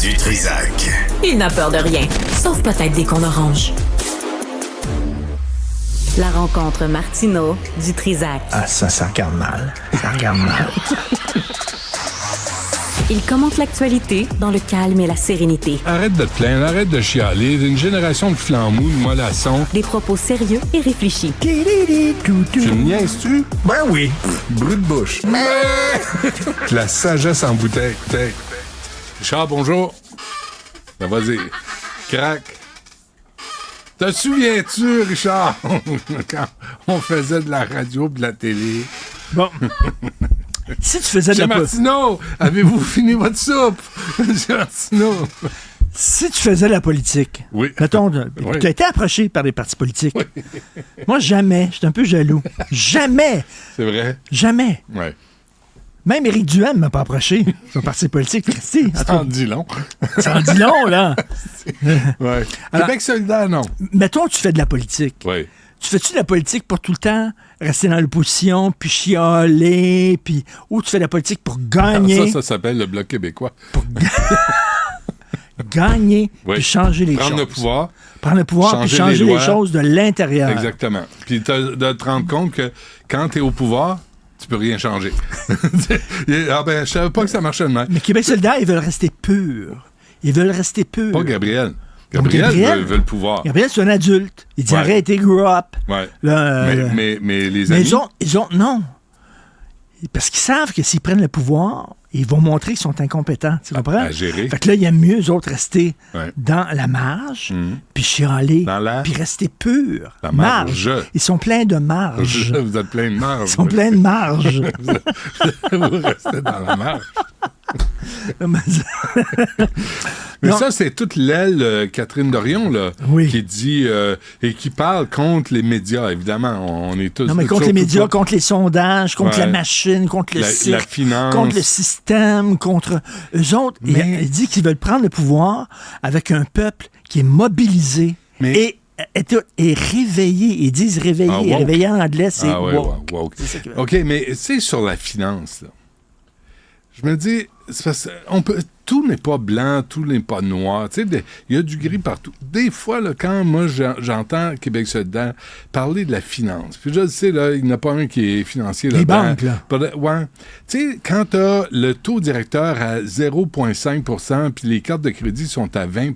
Du Trizac. Il n'a peur de rien, sauf peut-être des qu'on orange. La rencontre Martineau du Trizac. Ah, ça regarde mal. Ça regarde mal. Il commente l'actualité dans le calme et la sérénité. Arrête de te plaindre, arrête de chialer. Une génération de flambous, de mollassons. Des propos sérieux et réfléchis. Tu me niaises-tu? Ben oui. Brut de bouche. La sagesse en bouteille. T'es. Richard, bonjour. Ben vas-y. Crac. Te souviens-tu, Richard, quand on faisait de la radio et de la télé? Bon. Si tu faisais de la Martineau, avez-vous fini votre soupe? Monsieur Martineau. Si tu faisais de la politique, oui. Mettons, Oui. tu as été approché par des partis politiques. Oui. Moi, jamais. Je suis un peu jaloux. Jamais. C'est vrai? Jamais. Oui. Même Éric Duhaime m'a pas approché. Son parti politique, Christy. Ça en dit long. Ça en dit long, là. Ouais. Alors, Québec solidaire, non. Mettons, tu fais de la politique. Oui. Tu fais-tu de la politique pour tout le temps rester dans l'opposition, puis chialer, puis... Ou tu fais de la politique pour gagner... Ça s'appelle le Bloc québécois. Pour gagner, Oui. puis changer les choses. Prendre le pouvoir. Prendre le pouvoir, puis changer les choses de l'intérieur. Exactement. Puis de te rendre compte que quand tu es au pouvoir, tu peux rien changer. Ah ben, je savais pas que ça marchait de même. Mais Québec solidaire, ils veulent rester purs. Ils veulent rester purs. Pas Gabriel. Gabriel veut le pouvoir. Gabriel, c'est un adulte. Il dit, Ouais. arrête, grow up. Ouais. Là, mais les mais amis... ils ont... Non. Parce qu'ils savent que s'ils prennent le pouvoir, ils vont montrer qu'ils sont incompétents. Tu comprends? à gérer. Fait que là, il y a mieux, eux autres, rester Ouais. dans la marge, puis chialer, Dans la- puis rester purs. La marge. Ils sont pleins de marge. Vous êtes plein de marge. Ils sont pleins de marge. Vous restez dans la marge. Mais Non. ça, c'est toute l'aile Catherine Dorion là, Oui. qui dit et qui parle contre les médias, évidemment. On est tous... Non, mais contre les médias, contre les sondages, contre Ouais. la machine, contre le la cirque, finance. contre le système, contre eux autres. Mais- Il dit qu'ils veulent prendre le pouvoir avec un peuple qui est mobilisé Mais- et réveillé. Ils disent réveillé. Ah, woke. Réveillé en anglais, c'est Ah ouais, woke. woke. C'est ça qu'ils veulent. OK, mais c'est sur la finance, là. Je me dis, c'est parce que tout n'est pas blanc, tout n'est pas noir. Tu sais, il y a du gris partout. Des fois, là, quand moi, j'entends Québec solidaire parler de la finance, puis je sais, là, il n'y en a pas un qui est financier Les là-dedans. banques, là. Ouais. Tu sais, quand tu as le taux directeur à 0,5 puis les cartes de crédit sont à 20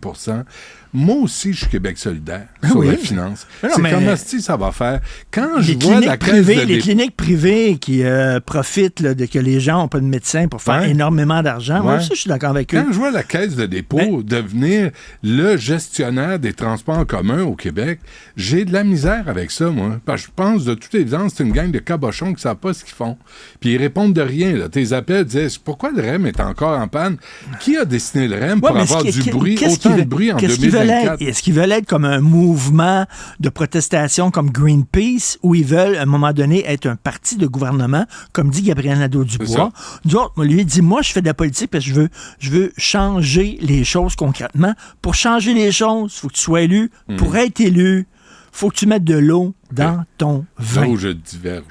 moi aussi, je suis Québec solidaire sur Oui. la finance. Mais non, C'est mais- comme si ça va faire. Quand je Les vois la cliniques caisse privées, de les dépôt... cliniques privées qui profitent là, de que les gens n'ont pas de médecin pour faire Ouais. énormément d'argent. Moi Ouais. aussi, je suis d'accord avec eux. Quand je vois la caisse de dépôt Ben- devenir le gestionnaire des transports en commun au Québec, j'ai de la misère avec ça, moi. Parce que je pense, de toute évidence, c'est une gang de cabochons qui ne savent pas ce qu'ils font. Puis ils répondent de rien. Là. Tes appels disent pourquoi le REM est encore en panne? Qui a dessiné le REM pour Ouais, mais avoir du bruit, qu'est-ce autant qu'ils de veulent- bruit en qu'est-ce qu'ils veulent 2024? être? Est-ce qu'ils veulent être comme un mouvement de protestation comme Greenpeace ou ils veulent, à un moment donné, être un parti de gouvernement, comme dit Gabriel Nadeau-Dubois? Nous autres, lui, il dit, moi, je fais de la politique parce que je veux changer les choses concrètement. Pour changer les choses, il faut que tu sois élu. Pour être élu, faut que tu mettes de l'eau dans ton Là vin. où je diverge.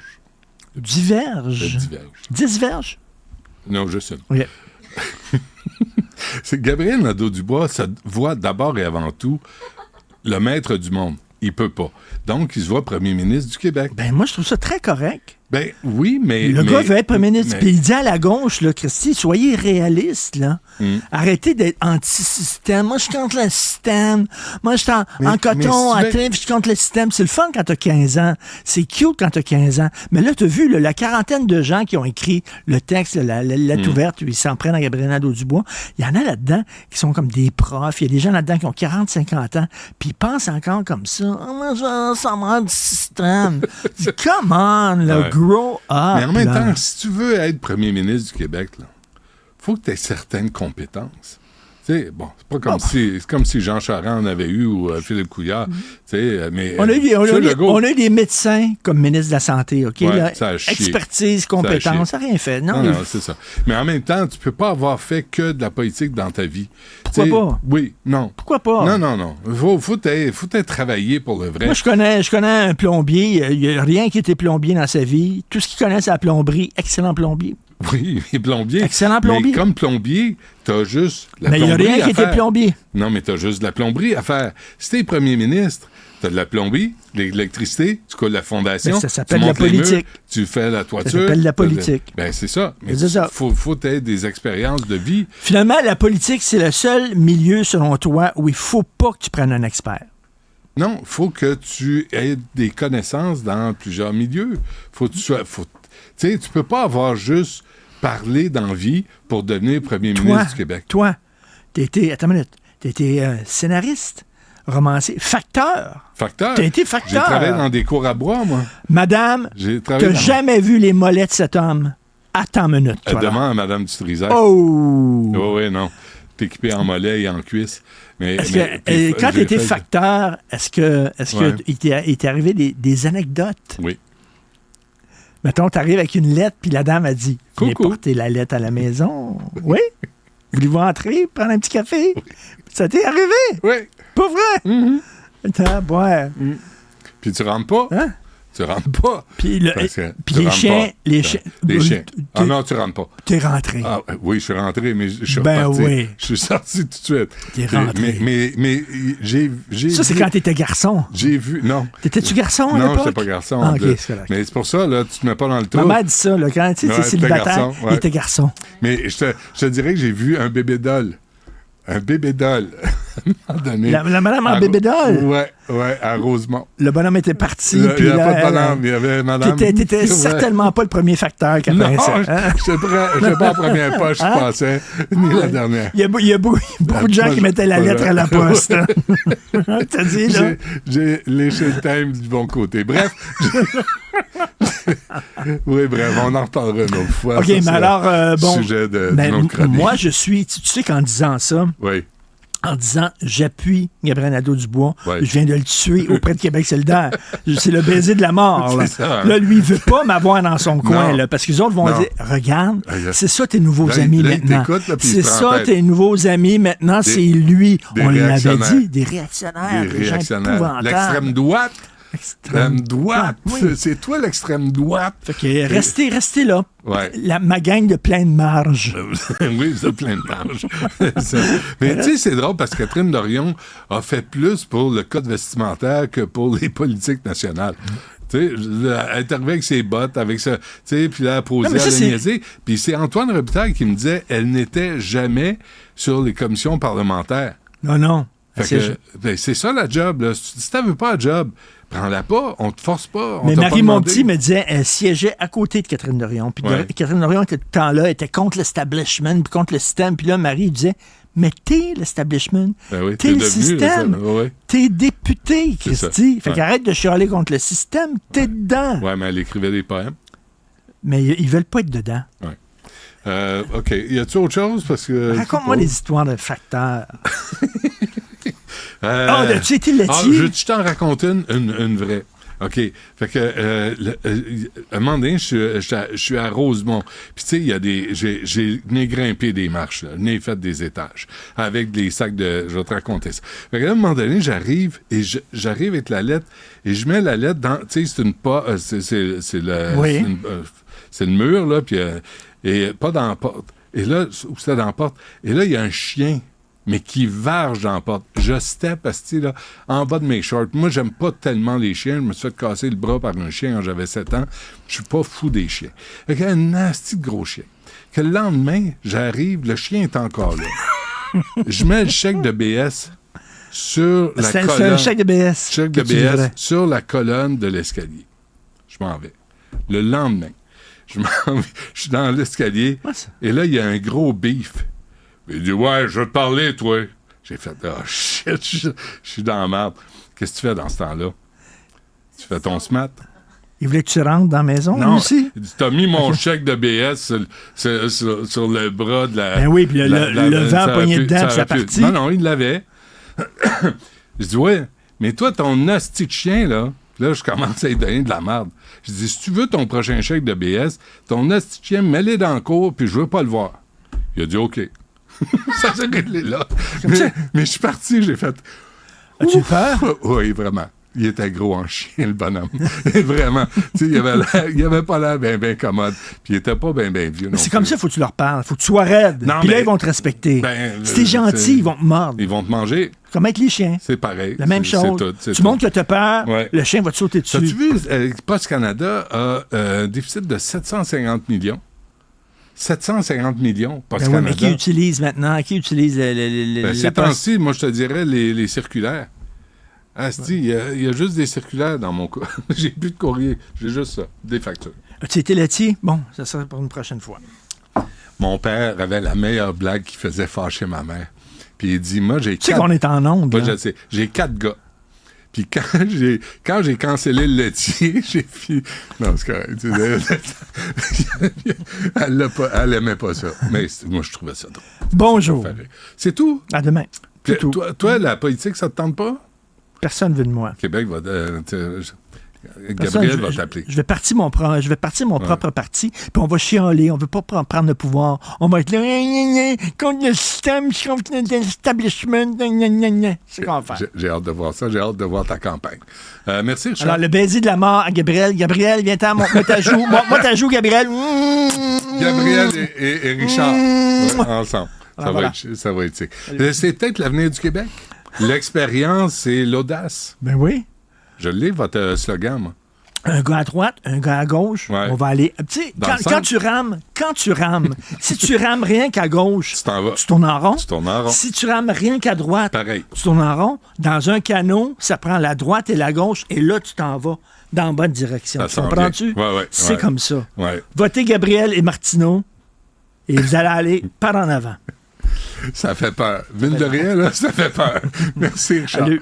Je Diverge. diverge. Diverge. Non, je sais. OK. C'est que Gabriel Nadeau-Dubois, ça voit d'abord et avant tout le maître du monde. Il peut pas. Donc, il se voit premier ministre du Québec. Ben, moi, je trouve ça très correct. Ben oui, mais... Le gars veut être premier ministre. mais- Puis il dit à la gauche, là, Christy, soyez réaliste, là. Arrêtez d'être anti-système. Moi, je suis contre le système. Moi, je suis en coton, en mais- train, puis je suis contre le système. C'est le fun quand t'as 15 ans. C'est cute quand t'as 15 ans. Mais là, t'as vu, là, la quarantaine de gens qui ont écrit le texte, la lettre ouverte, ils s'en prennent à Gabriel Nadeau-Dubois. Il y en a là-dedans qui sont comme des profs. Il y a des gens là-dedans qui ont 40, 50 ans, puis ils pensent encore comme ça. Oh, moi, je s'en rend du système. Come on, là, Ouais. grow up. Mais en même là. temps, si tu veux être premier ministre du Québec, il faut que tu aies certaines compétences. Tu sais, bon, c'est pas comme si c'est comme si Jean Charest en avait eu ou Philippe Couillard. Tu sais, mais On a M. Legault, on a eu des médecins comme ministre de la Santé, OK? Ouais, là, ça a chié. expertise, compétence, ça n'a rien fait. Non, non, c'est ça. Mais en même temps, tu peux pas avoir fait que de la politique dans ta vie. Pourquoi Tu sais, pas? Oui, non. Pourquoi pas? Non. Faut t'aies travaillé pour le vrai. Moi, je connais un plombier. Il n'y a rien qui était plombier dans sa vie. Tout ce qu'il connaît, c'est la plomberie. Excellent plombier. Oui, mais plombier. Excellent plombier. Mais comme plombier, t'as juste la Mais il n'y a plomberie rien à qui était faire. plombier. Non, mais t'as juste de la plomberie à faire. Si t'es premier ministre, t'as de la plomberie, de l'électricité, tu coules la fondation. Mais ça s'appelle tu la montes les politique. murs, tu fais la toiture. Ça s'appelle la politique. Ben, c'est ça. Mais C'est ça. faut aies des expériences de vie. Finalement, la politique, c'est le seul milieu, selon toi, où il faut pas que tu prennes un expert. Non, faut que tu aies des connaissances dans plusieurs milieux. Faut que tu sois... tu sais, tu peux pas avoir juste parlé dans vie pour devenir premier ministre du Québec. Toi, attends une minute, t'étais scénariste, romancier, facteur. Facteur. T'as été J'ai facteur. travaillé dans des cours à bois, moi. Madame, J'ai travaillé t'as dans... jamais vu les mollets de cet homme? Attends une minute, toi. là. Demande à Mme Dutrisac. Oh! Oui, non. T'es équipé en mollet et en cuisse. Mais, Est-ce que, quand tu étais facteur, est-ce que Ouais. il t'est arrivé des anecdotes? Oui. Mettons, t'arrives avec une lettre, puis la dame a dit « Venez Coucou. porter la lettre à la maison. » Oui? Voulez-vous entrer, prendre un petit café? Ça t'est arrivé? Oui. Pas vrai? Mhm. Attends, boire. Puis tu rentres pas. Hein? Tu rentres pas. Puis, Parce que puis tu les rentres chiens... pas. Les chiens... Les chiens. Ah non, tu rentres pas. T'es rentré. Ah, oui, je suis rentré, mais je suis Ben reparti. oui. Je suis sorti tout de suite. T'es rentré. Mais j'ai Ça, c'est vu... quand t'étais garçon. J'ai vu... Non. T'étais-tu garçon à Non, l'époque? j'étais pas garçon. Ah, OK, c'est correct. Mais c'est pour ça, là, tu te mets pas dans le trou. Maman a dit ça, là, quand tu sais, Ouais, t'es t'étais célibataire, garçon, ouais. il était garçon. Mais je te dirais que j'ai vu un bébé doll. Un bébé doll. À un moment donné. La madame en À- bébé doll. Ouais, à Rosemont. Le bonhomme était parti. Il n'y puis avait là, pas de elle, bonhomme, il y avait madame. T'étais Ouais. certainement pas le premier facteur qui Non, apparaissait. Hein? je n'étais pas en première poche, je pensais, ni la dernière. Il y a beaucoup de gens qui mettaient la lettre à la poste. hein. T'as dit, là? J'ai léché le thème du bon côté. Bref. Oui, bref, on en reparlera une autre fois. OK, Ça, mais c'est alors, bon. le sujet de Ben, notre chronique. moi, je suis. Tu sais qu'en disant ça, Oui. en disant j'appuie Gabriel Nadeau-Dubois, Ouais. je viens de le tuer auprès de Québec solidaire. C'est le baiser de la mort. Là, C'est ça, hein? Là, lui, il veut pas m'avoir dans son coin, Non. là, parce que les autres vont Non. dire regarde, Ah, il y a- c'est ça tes nouveaux Là, amis là, il maintenant. t'écoute, là, puis il C'est se prend en ça tête. tes nouveaux amis maintenant, c'est lui. des On l'avait réactionnaires. dit, des réactionnaires. Des des gens réactionnaires. épouvantables. L'extrême droite. L'extrême droite. Oui. C'est toi l'extrême droite. Fait que restez là. Ouais. Ma gang de pleine marge. Oui, ça, plein de marge. Ça. Mais tu sais, c'est drôle parce que Catherine Dorion a fait plus pour le code vestimentaire que pour les politiques nationales. Tu sais, elle est arrivée avec ses bottes, avec ça, tu sais, puis là, elle a posé, Non, mais ça, elle a c'est- niaisé. Puis c'est Antoine Robitaille qui me disait elle n'était jamais sur les commissions parlementaires. Non. Fait que, ben, c'est ça la job. Là. Si tu n'avais pas la job, prends-la pas, on te force pas. On Mais t'a Marie pas demandé. Monti me disait, elle siégeait à côté de Catherine Dorion. Puis Ouais. Catherine Dorion était tout le temps là, elle était contre l'establishment, puis contre le système. Puis là, Marie disait, mais t'es l'establishment. Ben oui, T'es le devenu, système. ça. Ouais. T'es député, C'est ça. Christy. Fait Ouais. qu'arrête de chialer contre le système, t'es dedans. Ouais, mais elle écrivait des poèmes. Mais ils veulent pas être dedans. OK. Y a-tu autre chose? Parce que. Raconte-moi des histoires de facteurs. Euh, Ah, tu sais, t'es ah, laitier. je t'en raconte une vraie. OK. Fait que, un moment donné, je suis à Rosemont. Puis, tu sais, il y a j'ai venu grimper des marches, là, venu fait des étages, avec des sacs de. Je vais te raconter ça. Fait que, à un moment donné, j'arrive avec la lettre, et je mets la lettre dans. Tu sais, c'est une pas. C'est le. Oui. C'est le mur, là, puis. Et pas dans la porte. Et là, où c'était dans la porte. Et là, il y a un chien, mais qui varge dans la porte. Je step, parce que, là, en bas de mes shorts. Moi, j'aime pas tellement les chiens. Je me suis fait casser le bras par un chien quand j'avais 7 ans. Je suis pas fou des chiens. Fait qu'il y a un nasty de gros chien. Que le lendemain, j'arrive, le chien est encore là. Je mets le chèque de BS sur la C'est colonne. un chèque de BS. Chèque que de tu BS livrais. sur la colonne de l'escalier. Je m'en vais. Le lendemain, je suis dans l'escalier, Quoi, ça? et là, il y a un gros beef. Il dit, ouais, je veux te parler, toi. J'ai fait, oh shit, je suis dans la merde. Qu'est-ce que tu fais dans ce temps-là? Tu fais ton SMAT? Il voulait que tu rentres dans la maison, lui Non, aussi? il dit, t'as mis mon chèque de BS sur le bras de la... Ben oui, puis le vent ça aurait pogné pu- dedans, ça puis ça aurait pu- partit. Non, il l'avait. Je dis, ouais, mais toi, ton hostie de chien, là, là, je commence à lui donner de la merde. Je dis, si tu veux ton prochain chèque de BS, ton hostie de chien, mets-le dans le cours, puis je veux pas le voir. Il a dit, OK. Ça s'est réglé là. Mais je suis parti, j'ai fait... As-tu peur? Oui, vraiment. Il était gros en chien, le bonhomme. Vraiment. Tu sais, il avait pas l'air bien commode. Puis il était pas bien vieux. Mais c'est comme ça, il faut que tu leur parles. Il faut que tu sois raide. Non, Puis là, mais- ils vont te respecter. Ben, si t'es gentil, ils vont te mordre. Ils vont te manger. Comme avec les chiens. C'est pareil. La même C'est chose. tout, c'est Tu tout. montres que t'as peur, Ouais. le chien va te sauter dessus. As-tu vu, Post Canada a un déficit de 750 millions. 750 millions, Post Ben oui, Canada. mais qui utilise maintenant? Qui utilise Ben, la ces poste? temps-ci, moi, je te dirais les circulaires. Asti, il y a juste des circulaires dans mon cas. J'ai plus de courrier. J'ai juste ça, des factures. As-tu été laitier? Bon, ça sera pour une prochaine fois. Mon père avait la meilleure blague qui faisait fâcher ma mère. Puis il dit, moi, j'ai Tu sais 4... qu'on est en onde. Moi, là. je sais. J'ai 4 gars. Puis quand j'ai cancellé le laitier, j'ai fait... Non, c'est correct. Elle aimait pas ça. Mais moi, je trouvais ça drôle. Bonjour. C'est tout. À demain. C'est Puis, tout. toi, la politique, ça te tente pas? Personne ne veut de moi. Québec va... Personne, Gabriel va t'appeler. Je vais partir mon propre parti, puis on va chialer, on veut pas prendre le pouvoir. On va être là, contre le système, contre l'establishment. C'est ce qu'on va faire. J'ai hâte de voir ça. J'ai hâte de voir ta campagne. Merci, Richard. Alors, le baiser de la mort à Gabriel. Gabriel, viens-t'en, montre-moi ta joue. Montre-moi ta joue, Gabriel. Gabriel et Richard, ouais, ensemble. Ah, voilà. Ça va être sick. C'est peut-être l'avenir du Québec. L'expérience et l'audace. Ben oui. Je lis votre slogan, moi. Un gars à droite, un gars à gauche, Ouais. on va aller... Tu sais, Dans le quand tu rames, si tu rames rien qu'à gauche, Tu t'en vas. tu tournes en rond. Tu tournes en rond. Si tu rames rien qu'à droite, Pareil. tu tournes en rond. Dans un canot, ça prend la droite et la gauche, et là, tu t'en vas dans la bonne direction. Ça Tu s'en comprends-tu? vient. Ouais, C'est ouais. comme ça. Ouais. Votez Gabriel et Martineau, et vous allez aller par en avant. Ça fait peur. Mine de rien, là, ça fait peur. Merci, Richard. Salut.